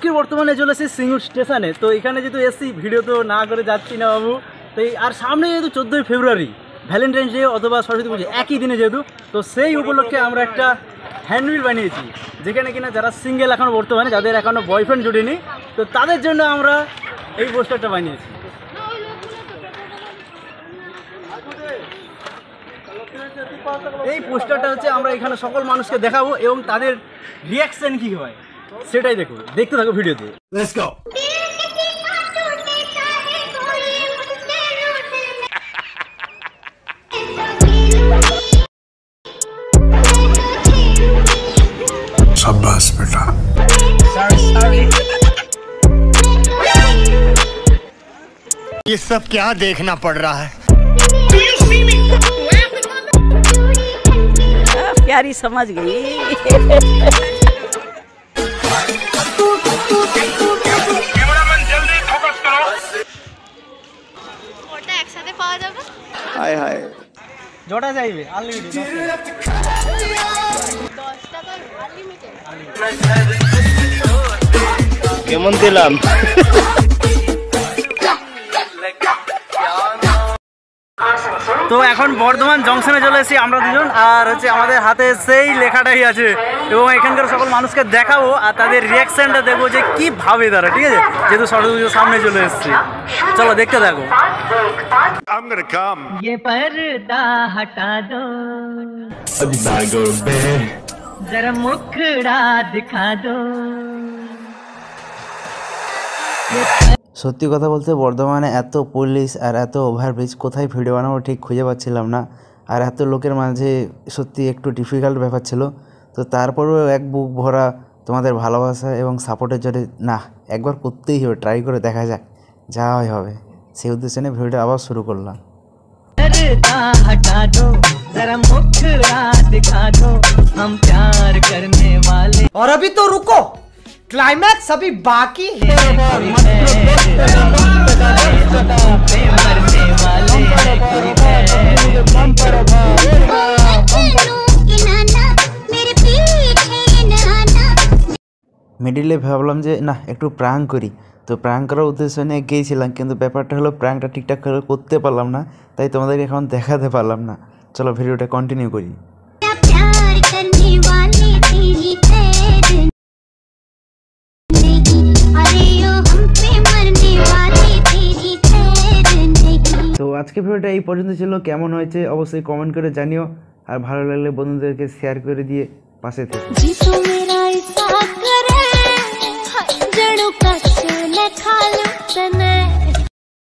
আজকে বর্তমানে চলে এসেছি সিঙ্গুর স্টেশনে। তো এখানে যেহেতু এসছি ভিডিও তো না করে যাচ্ছি না বাবু। তো আর সামনে যেহেতু 14ই ফেব্রুয়ারি ভ্যালেন্টাইন্স ডে অথবা সরস্বতী পুজো একই দিনে যেহেতু, তো সেই উপলক্ষে আমরা একটা হ্যান্ডবিল বানিয়েছি, যেখানে কিনা যারা সিঙ্গেল এখনও বর্তমানে যাদের এখনও বয়ফ্রেন্ড জুটেনি, তো তাদের জন্য আমরা এই পোস্টারটা বানিয়েছি। এই পোস্টারটা হচ্ছে আমরা এখানে সকল মানুষকে দেখাবো এবং তাদের রিয়াকশন কি হয় সেটাই দেখতে থাকো ভিডিওতে। Let's go. शाबाश बेटा। ये सब क्या देखना पड़ रहा है? प्यारी समझ गई। ওটা একসাথে পাওয়া যাবে? হায় হায়, জোড়া চাইবে আনলিমিটেড। 10টা তো আনলিমিটেড। কেমন দিলাম? তো এখন বর্ধমান জংশনে চলে এসেছি আমরা দুজন, আর হচ্ছে আমাদের হাতে সেই লেখাটাই আছে এবং এখানকার সকল মানুষকে দেখাবো আর তাদের রিয়াকশনটা দেখবো যে কি ভাবে তারা, ঠিক আছে, যেহেতু সরস্বতী পুজোর সামনে চলে এসেছি। চলো দেখতে থাকো। I'm gonna come. ये पर्दा हटा दो, जरा मुखड़ा दिखा दो। সত্যি কথা বলতে বর্ধমানে এত পুলিশ আর এত ওভারব্রিজ, কোথায় ভিডিও বানাবো ঠিক খুঁজে পাচ্ছিলাম না, আর এত লোকের মাঝে সত্যি একটু ডিফিকাল্ট ব্যাপার ছিল। তো তারপরেও এক বুক ভরা তোমাদের ভালোবাসা এবং সাপোর্টের জন্য না একবার করতেই হবে, ট্রাই করে দেখা যাক, যা হয় হবে, সেই উদ্দেশ্যে নিয়ে ভিডিওটা আবার শুরু করলাম। पर्दा हटा दो, जरा मुखड़ा दिखा दो, हम प्यार करने वाले। और अभी तो रुको, क्लाइमैक्स अभी बाकी है। मरने वाले মিডিলে ভাবলাম যে না একটু প্র্যাঙ্ক করি, তো প্র্যাঙ্ক করার উদ্দেশ্য নিয়ে গিয়েছিলাম, কিন্তু ব্যাপারটা হলো প্র্যাঙ্কটা ঠিকঠাক করে করতে পারলাম না, তাই তোমাদেরকে এখন দেখাতে পারলাম না। চলো ভিডিওটা কন্টিনিউ করি। তো আজকে ভিডিওটা এই পর্যন্ত ছিল, কেমন হয়েছে অবশ্যই কমেন্ট করে জানিও, আর ভালো লাগলে বন্ধুদেরকে শেয়ার করে দিয়ে পাশে থেকো।